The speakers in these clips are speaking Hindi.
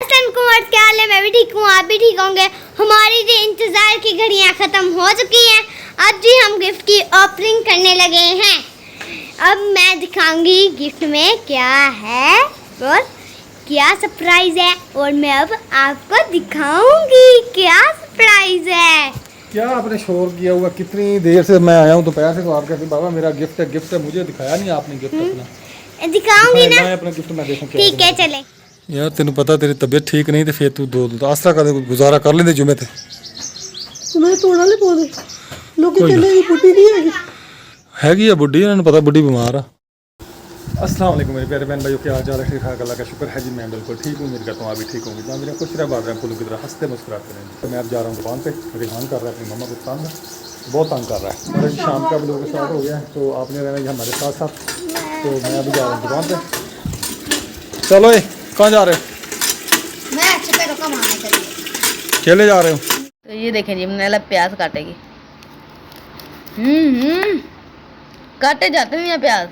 कुमार क्या हाल है? मैं भी ठीक हूँ, आप भी ठीक होंगे। हमारी जो इंतज़ार की घड़ियाँ ख़त्म हो चुकी हैं। अब जी हम गिफ्ट की ओपनिंग करने लगे हैं। अब मैं दिखाऊंगी गिफ्ट में क्या है और क्या सरप्राइज है, और मैं अब आपको दिखाऊंगी क्या सरप्राइज है। क्या आपने शोर किया हुआ? कितनी देर से मैं आया हूँ दोपहर से, तो आप कहते बाबा मेरा गिफ्ट है मुझे दिखाया नहीं आपने गिफ्ट अपना। दिखाऊंगी ना, अपना गिफ्ट मैं देखूं क्या ठीक है चले। यार तेन पता तेरी तबीयत ठीक नहीं, तो फिर तू दो आसरा कर गुजारा कर लेंदे जुमे ते मैं तोड़ा ले पौधे लोग कहते हैं बुढ़ी नहीं हैगी है बुढ़ी, इन्होंने पता बुढ़ी बीमार आ। अस्सलाम वालेकुम मेरे प्यारे बहन भाइयों, क्या हाल चाल है? ठीक ठाक, अल्लाह का शुक्र है जी, मैं बिल्कुल ठीक हूँ। उम्मीद करता हूँ आप भी ठीक होंगे। मैं मेरा खुश रहा बात फूलों की तरह हंसते मुस्कुराते रहेंगे। तो मैं अब जा रहा हूँ दुकान पे। रिहान कर रहा है अपनी मम्मा को तंग, बहुत तंग कर रहा है। मेरा शाम का ब्लॉग स्टार्ट हो गया है, तो आपने रहना है हमारे साथ साथ। तो मैं अभी जा रहा हूँ दुकान पे। चलो कहाँ जा रहे हो? खेले जा रहे हो? तो ये देखें जी, मैंने प्याज काटेगी। काटे जाते नहीं हैं प्याज।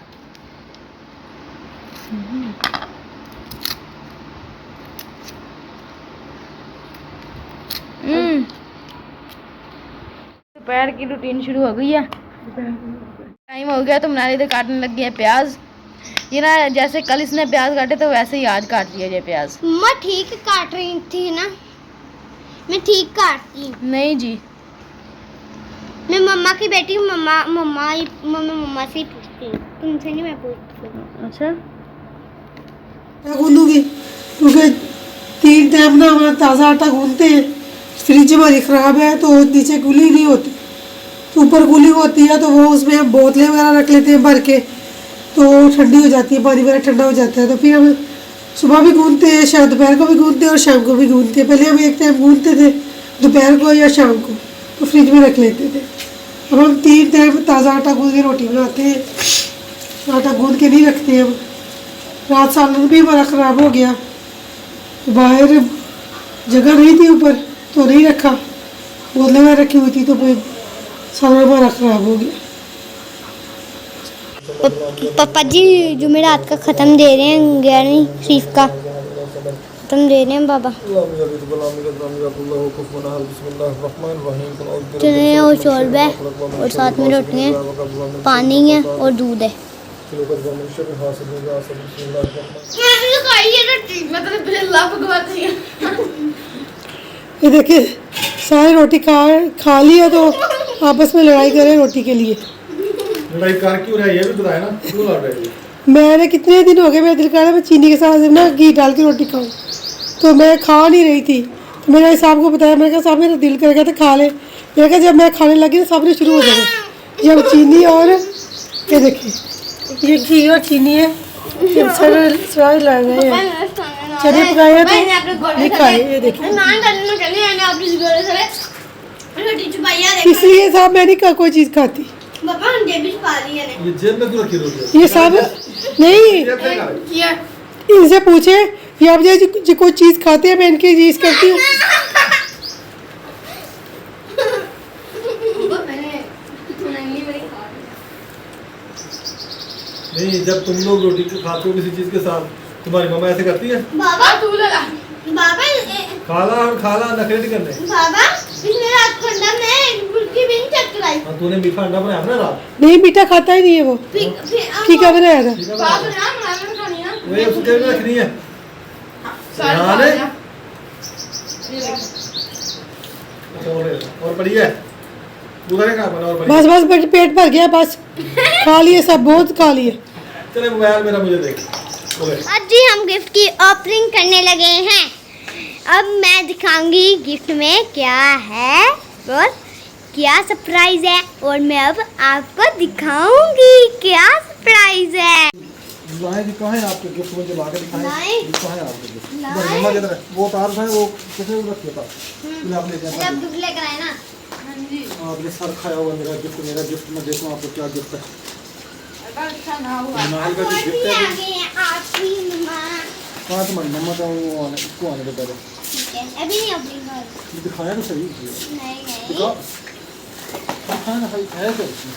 दोपहर की रूटीन शुरू हो गई है। टाइम हो गया तो मनाली तो काटने लग गई है प्याज। ये ना जैसे कल इसने प्याज काटे तो वैसे ही आज काट दिया ये प्याज। मैं ठीक काट रही थी ना, मैं ठीक काटती हूँ। नहीं जी, मैं मम्मा की बेटी हूँ। मम्मा से ही पूछती हूँ, तुमसे नहीं मैं पूछती हूँ। अच्छा मैं गूंदूंगी क्योंकि 3 टाइम ना हमारा ताज़ा आटा गूंदते हैं। फ्रिज हमारी ख़राब है तो नीचे गुली नहीं होती, तो ऊपर गुली होती है, तो वो उसमें हम बोतलें वगैरह रख लेते हैं भर के, तो ठंडी हो जाती है, पानी वगैरह ठंडा हो जाता है। तो फिर हम सुबह भी गूंदते हैं, शायद दोपहर को भी गूंदते हैं और शाम को भी गूंदते हैं। पहले हम एक टाइम गूंदते थे दोपहर को या शाम को, तो फ्रिज में रख लेते थे। अब हम 3 टाइम ताज़ा आटा गूंद के रोटी बनाते हैं। आटा गूंद के नहीं रखते हम। रात सालन भी हमारा ख़राब हो गया, तो बाहर जगह नहीं थी ऊपर, तो नहीं रखा। बोतलें में रखी हुई थी, तो फिर सालन हमारा ख़राब हो गया। पापा जी जुमेरात का ख़त्म दे रहे हैं, 11वीं शरीफ का ख़त्म दे रहे हैं बाबा। चने और शोरबा और साथ में रोटियाँ, पानी है और दूध है। ये देखिए सारी रोटी खा लिया, तो आपस में लड़ाई करें रोटी के लिए। लड़ाई कर क्यों रहा है ये भी बताया ना, क्यों लड़ रहे हो? मैंने कितने दिन हो गए, मेरा दिल कर रहा है मैं चीनी के साथ ना घी डाल के रोटी खाऊं, तो मैं खा नहीं रही थी। तो मैंने साहब को बताया, मैंने कहा साहब मेरा दिल कर गया था खा ले। मैंने कहा जब मैं खाने लगी तो साहब ने शुरू हो जाए। जब चीनी और ये देखिए ये घी और चीनी है, ये सारे लग रहे हैं, चने पकाए हैं तो नहीं खाए। ये देखिए इसलिए साहब मैं नहीं कोई चीज़ खाती। ये जेब में क्यों रखी रोटी? ये सब नहीं, इनसे पूछे ये आप जो कोई चीज़ खाते हैं मैं इनकी चीज़ करती हूँ। नहीं, जब तुम लोग रोटी खाते हो किसी चीज के साथ, तुम्हारी मम्मा ऐसे करती है? बाबा तू लगा बाबा खाला नखरे नहीं करने। बाबा पिछले रात को अंडा में बुर्की भी नहीं चटकाई। हाँ, तूने मीठा अंडा बनाया ना रात? नहीं मीठा खाता ही नहीं है वो, फीका बनाया था। वही उसके में रखनी है। और बढ़िया बस पेट भर गया, बस खा लिए सब, बहुत खा लिए। चले मोबाइल मेरा मुझे देख। अब जी हम गिफ्ट की ओपनिंग करने लगे हैं। अब मैं दिखाऊंगी गिफ्ट में क्या है और क्या सरप्राइज है, और मैं अब आपको दिखाऊंगी क्या सरप्राइज है। लाए जी, कहाँ है आपके गिफ्ट? मुझे ला के दिखाएं। कहाँ है आपके गिफ्ट? लाए। मम्मा किधर है? वो तार है, वो किसने रखा था? तूने आपने दिया? अब दुख लेकर आए ना। हां जी, आपने सर खाया हुआ मेरा गिफ्ट मैं देखूं आपको क्या गिफ्ट है। अच्छा ना हुआ नाल का जो गिफ्ट है आपकी मम्मा। कहाँ तुम्हारी मम्मा का वो आने इसको आने के पहले ठीक है, अभी नहीं ओपनिंग कर। ये दिखाया तो सही नहीं दिखा हाँ ना भाई है तो इसमें।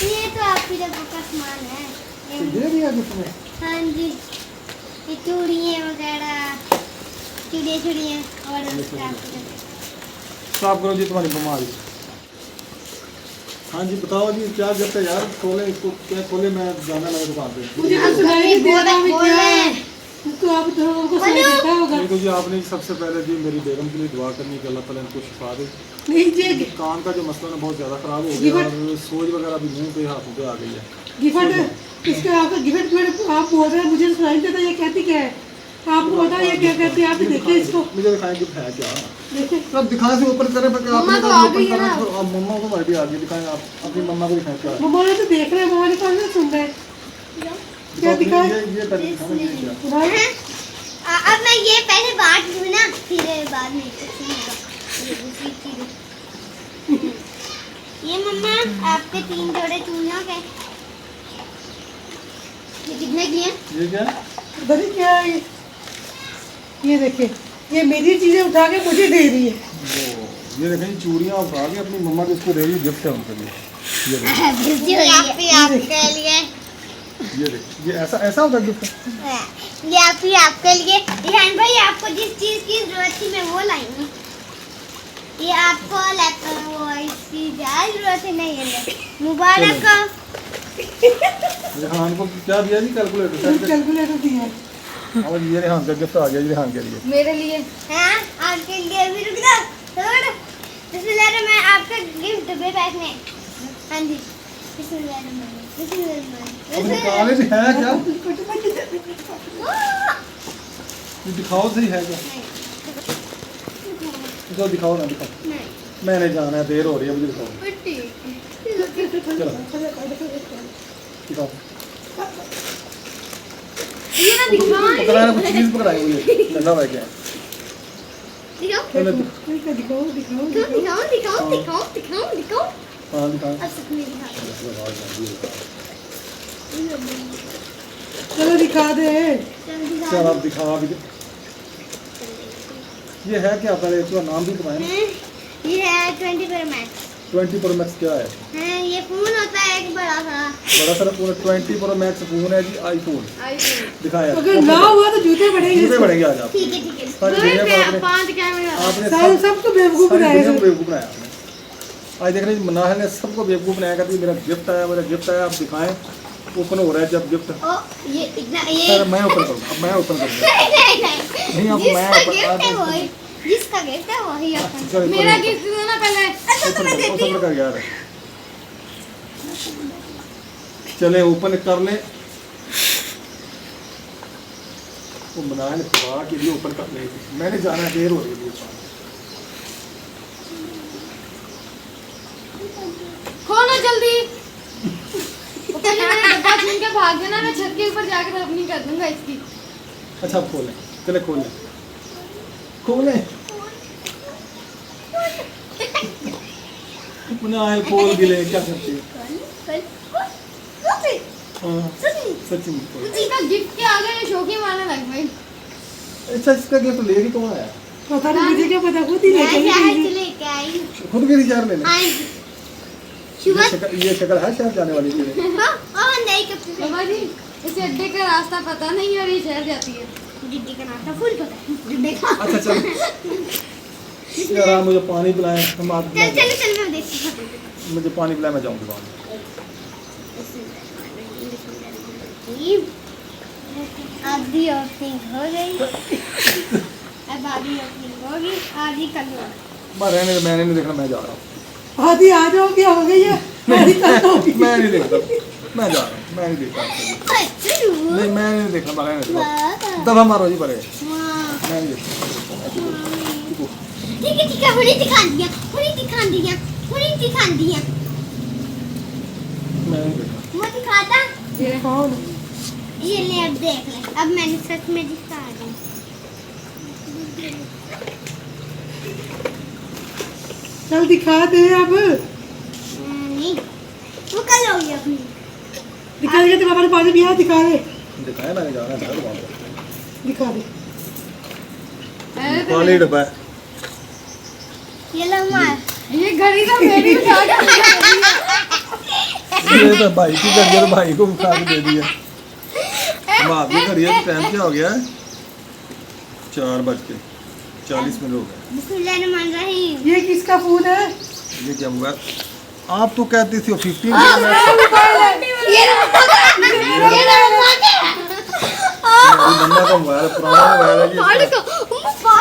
ये तो आपकी जगह का सामान है। तो ये भी है गिफ्ट में? हाँ जी, ये चूड़ियाँ वगैरह चूड़ियाँ और साफ करो जी तुम्हारी बीमारी। हाँ जी बताओ जी क्या गिफ्ट है यार, खोले इसको, क्या खोले, मैं जाना मेरे दुकान पे। मुझे तो सुनाई नहीं दे रहा है क्या है। तो आप तो हमको सुनाई देता होगा। देखो जी आपने सबसे पहले जी मेरी बेगम के लिए दुआ करनी कि अल्लाह ताला इनको शिफा दे। नहीं जी कान का जो मसला ना बहुत ज़्यादा ख़राब हो गया और सोच वगैरह भी मुंह पे हाथों पे आ गई है। गिफ्ट इसका आपका गिफ्ट में आप बोल रहे हैं, मुझे सुनाई नहीं देता। ये कहती क्या है आपको पता है ये क्या कहती है? आप देखिए इसको, मुझे दिखाएं गिफ्ट है क्या। देखिए अब दिखाएं से ऊपर करें पर मम्मा आपने तो तो आ ओपन गई है करना ना। है, अब मम्मा को हमारी आ गई। दिखाएं आप अपनी मम्मा को दिखाएं क्या है। मम्मा ने तो देख रहे हैं, मम्मा ने कौन सा सुन रहे हैं क्या दिखाएं। ये पहले दिखाना ये क्या। सुनाइए। अब मैं ये पहले बांट दूँ ना, फिर बाद में ये दूसरी चीज़। ये मम्मा आपके 3 जोड़े चूड़ियों के, ये कितने की हैं? ये क्या है? पता नहीं क्या है ये देखिए, ये मेरी चीजें उठा के मुझे दे रही है। वो ये देखें चूड़ियाँ उठा के अपनी मम्मा को इसको दे रही है, गिफ्ट है उनके लिए। ये देखिए ये आपके लिए, ये देखिए, ये ऐसा ऐसा होता है गिफ्ट। ये आपके लिए। रिहान भाई आपको जिस चीज़ की जरूरत थी मैं वो लाई हूँ। ये आपको लैपटॉप वो इसकी ज़्यादा जरूरत है नहीं है। मुबारक हो। रेहान को क्या दिया जी? कैलकुलेटर। कैलकुलेटर दिया है। और ये रेहान का गिफ्ट आ गया जी रेहान के लिए। मेरे लिए हाँ आपके लिए भी। रुक जाओ थोड़ा, बिस्मिल्लाह मैं आपका गिफ्ट डब्बे पैक में। हाँ जी बिस्मिल्लाह अब निकाले जी है क्या? ये दिखाओ सही है क्या? तो दिखाओ ना, दिखाओ। मैंने जाना है, देर हो रही है, मुझे दिखाओ। चलो दिखाओ। ये ना दिखाओ। पकड़ाना कुछ चीज़ पकड़ाई हुई है, लगा हुआ है क्या? दिखाओ चलो दिखाओ दिखाओ दिखाओ दिखाओ दिखाओ दिखाओ दिखाओ दिखाओ। हाँ दिखाओ। अब सच में दिखाओ। चलो दिखा दे। चल आप दिखाओ अभी। ये है क्या? पहले इसका नाम भी बताएं। ये है 20 प्रो मैक्स। 20 प्रो मैक्स क्या है? हाँ ये फोन होता है एक बड़ा सा। बड़ा सारा फोन 20 प्रो मैक्स फोन है जी, आईफोन। दिखाया अगर ना हुआ तो जूते पड़ेंगे। जूते बढ़ेंगे आज आप। ठीक है सारी दुनिया को आपने 5 कैमरा आपने साल सबको बेवकूफ सारी बनाया। दुनिया को बेवकूफ बनाया आपने। आज देख रहे हैं मनाहल ने सबको बेवकूफ बनाया करती मेरा गिफ्ट आया, मेरा गिफ्ट आया। आप दिखाएं ओपन हो रहा है जब गिफ्ट। ओ ये इतना ये सर मैं ओपन करूँगा, अब मैं ओपन करूँगा। नहीं अब मैं जिसका ओपन गिफ्ट है वही, जिसका गिफ्ट है वही अपन। चल मेरा गिफ्ट दो ना पहले। अच्छा तो मैं देती हूँ। ओपन कर यार। चले ओपन कर ले। वो मनाहल खुदा के लिए ओपन कर ले। मैंने जाना है, देर हो रही है। खोलो जल्दी। वो पहले मैंने डब्बा छीन के भाग गया ना, मैं छत के ऊपर जाकर अपनी कर दूंगा इसकी। अच्छा आप खोलें, चले खोलें खोलें। मनाहल खोल भी ले, क्या करती है? हाँ सच्ची में खोल। इसका गिफ्ट के आगे ये शौकी मारने लग गई। अच्छा इसका गिफ्ट लेके कौन आया? पता नहीं मुझे क्या पता, खुद ही मैं लेके क्या है आई। लेके आई। खुद के रिचार्ज लेने। हाँ ये शक्ल है शहर जाने वाली थी। हाँ नहीं कब बाबा जी इसे अड्डे का रास्ता पता नहीं और ये शहर जाती है। गिड्डी का नाश्ता फुल पता है। गिड्डी का अच्छा चल यार आप मुझे पानी पिलाएं। हम आप चल चल चल मैं देखती हूँ। मुझे पानी पिलाएं, मैं जाऊँगी वहाँ। आधी ओपनिंग हो गई। अब आधी ओपनिंग होगी, आधी कल होगी। मैं रहने दे, मैंने नहीं देखना, मैं जा रहा हूँ। आधी आ जाओ, क्या हो गई है? आधी कल होगी। मैं नहीं देखता, मैं जा रहा हूँ, मैं नहीं देखता। नहीं मैं नहीं देखना, मैं रहने दे। दफा मारो जी परे, मैं नहीं देखता। ठीक है हुनी दिखा दिया, हुनी दिखा दिया, हुनी दिखा दिया। मैं नहीं देखता। मैं दिखाता। ये कौन? ये ले अब देख ले, अब मैंने सच में दिखा दी। चल दिखा दे अब। नहीं वो कल होगी अपनी। दिखा दे, तेरे पापा ने पानी पिया, दिखा दे। दिखाया मैंने जाना है घर वहाँ। दिखा दे। खाली डब्बा है। ये लो मार। ये घड़ी तो मेरी उठा के ये तो भाई की घड़ी है, तो भाई को उठा के दे दिया। अब आपकी घड़ी है तो टाइम क्या हो गया है? 4 बज के 40 मिनट हो गए। बिस्मिल्लाहिर्रहमानिर्रहीम। ये किसका फोन है? ये क्या हुआ? आप तो कहती थी 15 मम्मा का मोबाइल पुराना मोबाइल है जी इसका।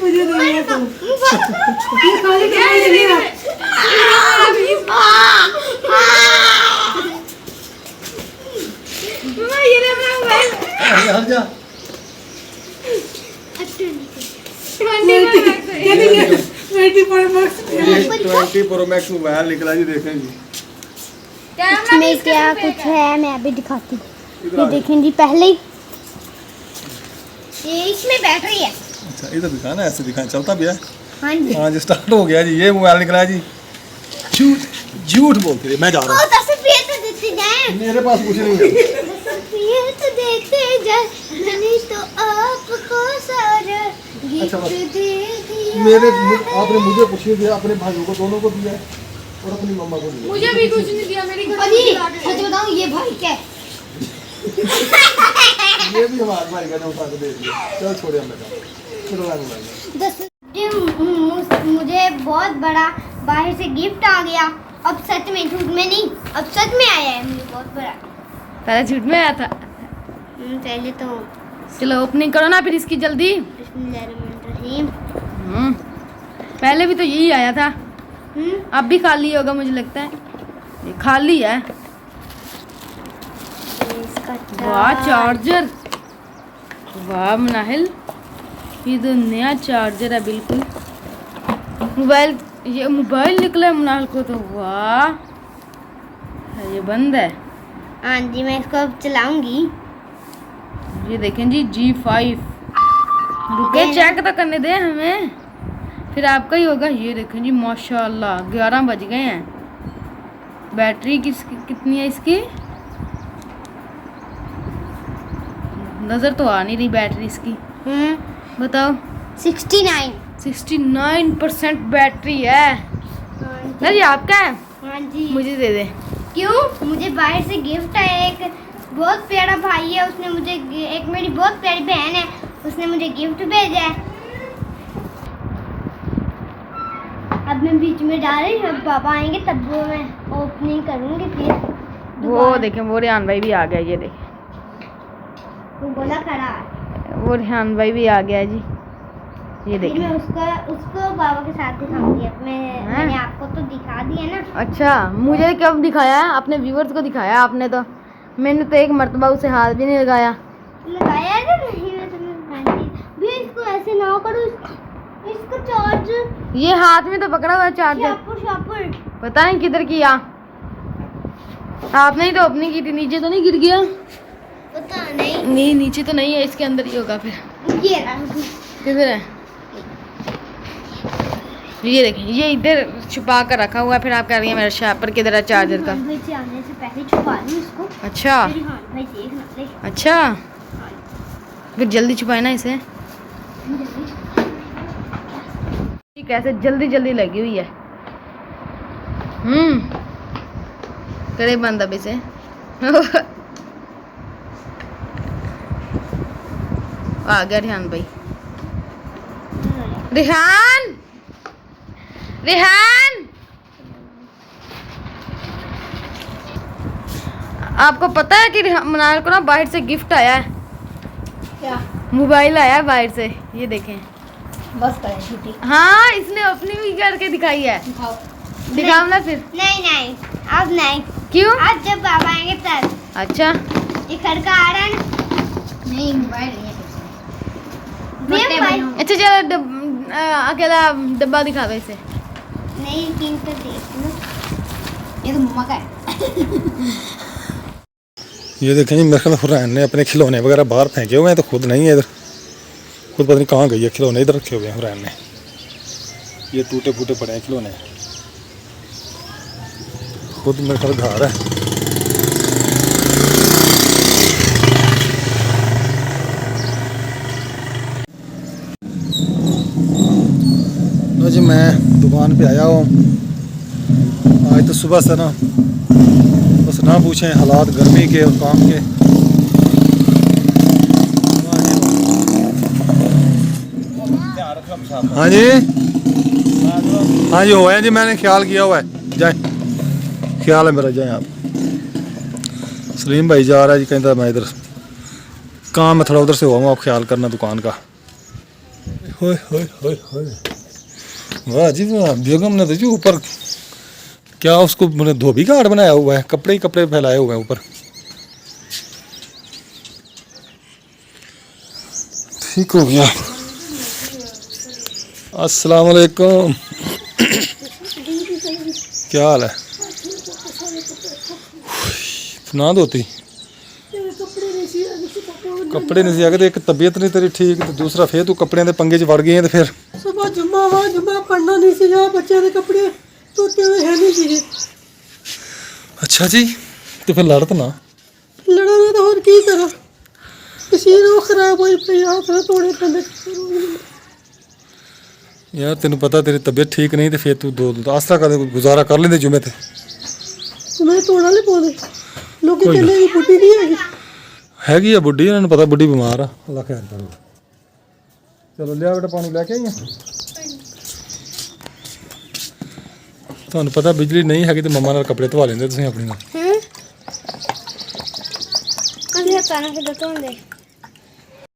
मुझे नहीं है तुम। ये खाली कैसे नहीं है? हट जा। 20 प्रो मैक्स मोबाइल निकला जी, देखेंगे इसमें क्या कुछ है मैं अभी दिखाती हूँ। इधर ये आ देखें जी, पहले ही ये इसमें बैटरी है। अच्छा इधर दिखाना, ऐसे दिखाएं, चलता भी है। हाँ जी। हाँ जी स्टार्ट हो गया जी, ये मोबाइल निकला है जी। झूठ झूठ बोलती रही, मैं जा रहा हूँ। तस्वीर तो देते जाए, मेरे पास कुछ नहीं है। तस्वीर तो देते जाए, मैंने तो आपको सारा अच्छा, गिफ्ट बस। दे दिया। आपने मुझे कुछ नहीं दिया, अपने भाइयों को दोनों को दिया है और अपनी मम्मा को दिया। मुझे भी कुछ नहीं दिया, मेरी अली सच बताऊं, ये भाई क्या है? ये भी हमारे भाई का ने उठा के दे दिया। चल छोड़िए हमने कहा चलो लाने वाले। मुझे बहुत बड़ा बाहर से गिफ्ट आ गया। अब सच में, झूठ में नहीं, अब सच में आया है मुझे बहुत बड़ा। पहले झूठ में आया था। पहले तो चलो ओपनिंग करो ना फिर इसकी जल्दी। बिस्मिल्लाहिर्रहमानिर्रहीम। पहले भी तो यही आया था, हम्म, अब भी खाली होगा मुझे लगता है। ये खाली है। इसका वाह चार्जर, वाह मुनाहिल, ये तो नया चार्जर है बिल्कुल। मोबाइल, ये मोबाइल निकला है मुनाहिल को तो, वाह। ये बंद है। हाँ जी, मैं इसको अब चलाऊंगी। ये देखें जी G5, रुके चेक तो करने दे हमें, फिर आपका ही होगा। ये देखें जी माशाल्लाह 11 बज गए हैं। बैटरी कितनी है इसकी? नज़र तो आ नहीं रही बैटरी इसकी, बताओ। 69। 69% बैटरी है। ना ये आपका है? हाँ जी। मुझे दे दे। क्यों? मुझे बाहर से गिफ्ट आया। एक बहुत प्यारा भाई है, उसने मुझे, एक मेरी बहुत प्यारी बहन है, उसने मुझे गिफ्ट भेजा है। अब मैं बीच में डाल रही हूँ, पापा आएंगे तब वो मैं ओपनिंग करूँगी फिर। वो देखें, वो रेहान भाई भी आ गया। ये देखें, वो बोला खड़ा है। वो रेहान भाई भी आ गया है जी। ये फिर मैं देखें। उसको बाबा के साथ दिखाऊंगी। अब मैंने आपको तो दिखा दिया ना। अच्छा, मुझे कब दिखाया है? अपने व्यूअर्स को दिखाया आपने तो। मैंने तो एक मर्तबा उसे हाथ भी नहीं लगाया। लगाया ना? नहीं, मैं तुम्हें दिखाऊंगी। भी इसको ऐसे ना करो, इसको चार्ज, ये हाथ में तो पकड़ा हुआ है चार्जर, शापुर शापुर। पता नहीं किधर किया। आपने ही तो ओपनिंग की थी, नीचे तो नहीं गिर गया? पता नहीं, नहीं नीचे तो नहीं है, इसके अंदर ही होगा फिर। ये रहा। किधर है? ये देखें, ये इधर छुपा कर रखा हुआ है। फिर आप कह रही हैं मेरा शापर किधर है चार्जर का? भाई से आने से पहले छुपा लूं इसको। अच्छा फिर हाँ भाई देखना ले। अच्छा, फिर जल्दी छुपाए ना इसे। ठीक है, ऐसे जल्दी जल्दी लगी हुई है। करे बंद अब इसे। आ गया रेहान भाई। रेहान, रेहान, आपको पता है कि मनाल को ना बाहर से गिफ्ट आया है? क्या? मोबाइल आया है बाहर से। ये देखें। बस करें छुट्टी। हाँ, इसने अपनी भी करके दिखाई है। दिखाओ। दिखाओ ना फिर। नहीं नहीं, अब नहीं। क्यों? आज जब बाबा आएंगे तब। अच्छा, ये खड़का आ रहा है ना? नहीं, मोबाइल नहीं है। अच्छा चलो अकेला डब्बा दिखा दो इसे। नहीं, किन तो देख लो। ये तो मम्मा का है। ये देखें जी, मेरे ख्याल हुरैन ने अपने खिलौने वगैरह बाहर फेंके हुए हैं, तो खुद नहीं है इधर। खुद पता नहीं कहाँ गई है, खिलौने इधर रखे हुए हैं हुरैन ने। ये टूटे फूटे पड़े हैं खिलौने, खुद मेरे ख्याल घर है। लो जी, मैं दुकान पे आया हूँ। आज तो सुबह से ना बस ना पूछें हालात गर्मी के और काम के। हाँ जी, हाँ जी, हुआ है जी, मैंने ख्याल किया हुआ है। जाए, ख्याल है मेरा, जाए आप। सलीम भाई जा रहा है जी, कहता मैं इधर काम में थोड़ा उधर से हुआ हूँ, आप ख्याल करना दुकान का। होए होए होए होए, वाह जी वाह, बेगम ने तो जी ऊपर क्या उसको मैंने धोबी घाट बनाया हुआ है, कपड़े ही कपड़े फैलाए हुए हैं ऊपर। ठीक हो गया। अस्सलाम वालेकुम, क्या हाल है? ना धोती कपड़े नहीं सी आगे, एक तबीयत नहीं तेरी ठीक, तो दूसरा फिर तू कपड़े के पंगे च वड़ गई है। तो फिर सुबह जुम्मा वा जुम्मा पढ़ना नहीं सीगा, बच्चे के कपड़े धोते हुए है नहीं सीगे। अच्छा जी, तो फिर लड़त ना लड़ा में तो और की करा, मशीन वो खराब हुई पई, हाथ ना तोड़े पैंदे। यार तेन पता तेरी तबीयत ठीक नहीं, तो फिर तू दो आसरा कर गुजारा कर लेंदे जुमे ते। मैं तोड़ा नहीं पाते लोग कोई कहने की बुढ़ी नहीं हैगी है बुढ़ी, इन्होंने पता बुढ़ी बीमार आ। अल्लाह खैर करो। चलो लिया बेटा, पानी लैके आई है। ਤੁਹਾਨੂੰ पता बिजली नहीं हैगी तो मम्मा नाल कपड़े धवा लेंदे तुसीं अपने नाल। अरे ताना के दतों दे